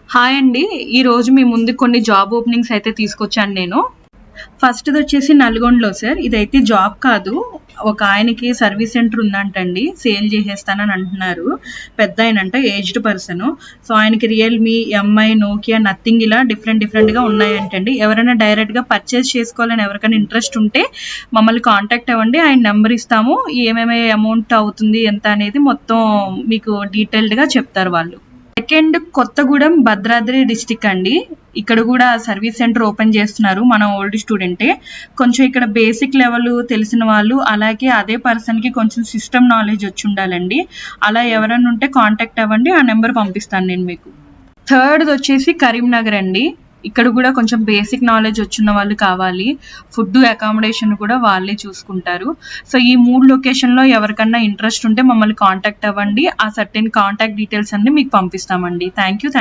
Hi అండి. ఈరోజు మీ ముందు కొన్ని జాబ్ ఓపెనింగ్స్ అయితే తీసుకొచ్చాను నేను. ఫస్ట్‌ది వచ్చేసి నల్గొండలో సార్. ఇదైతే జాబ్ కాదు. ఒక ఆయనకి సర్వీస్ సెంటర్ ఉందంటండి. సేల్ చేసేస్తానని అంటున్నారు. పెద్దాయనంట, ఏజ్డ్ పర్సను. సో, ఆయనకి రియల్‌మీ, ఎంఐ, నోకియా, నథింగ్ ఇలా డిఫరెంట్‌గా ఉన్నాయంటండి. ఎవరైనా డైరెక్ట్‌గా పర్చేజ్ చేసుకోవాలని ఎవరికైనా ఇంట్రెస్ట్ ఉంటే మమ్మల్ని కాంటాక్ట్ అవ్వండి. ఆయన నెంబర్ ఇస్తాము. ఏమేమి అమౌంట్ అవుతుంది, ఎంత అనేది మొత్తం మీకు డీటెయిల్డ్‌గా చెప్తారు వాళ్ళు. సెకండ్ కొత్తగూడెం భద్రాద్రి డిస్టిక్ అండి. ఇక్కడ కూడా సర్వీస్ సెంటర్ ఓపెన్ చేస్తున్నారు. మన ఓల్డ్ స్టూడెంటే. కొంచెం ఇక్కడ బేసిక్ లెవెల్ తెలిసిన వాళ్ళు, అలాగే అదే పర్సన్‌కి కొంచెం సిస్టమ్ నాలెడ్జ్ వచ్చి ఉండాలండి. అలా ఎవరైనా ఉంటే కాంటాక్ట్ అవ్వండి. ఆ నెంబర్ పంపిస్తాను నేను మీకు. థర్డ్‌ది వచ్చేసి కరీంనగర్ అండి. ఇక్కడ కూడా కొంచెం బేసిక్ నాలెడ్జ్ వచ్చిన వాళ్ళు కావాలి. ఫుడ్, అకామిడేషన్ కూడా వాళ్ళే చూసుకుంటారు. సో, ఈ 3 లొకేషన్‌లో ఎవరికన్నా ఇంట్రెస్ట్ ఉంటే మమ్మల్ని కాంటాక్ట్ అవ్వండి. ఆ సర్టెన్ కాంటాక్ట్ డీటెయిల్స్ అన్నీ మీకు పంపిస్తామండి. Thank you.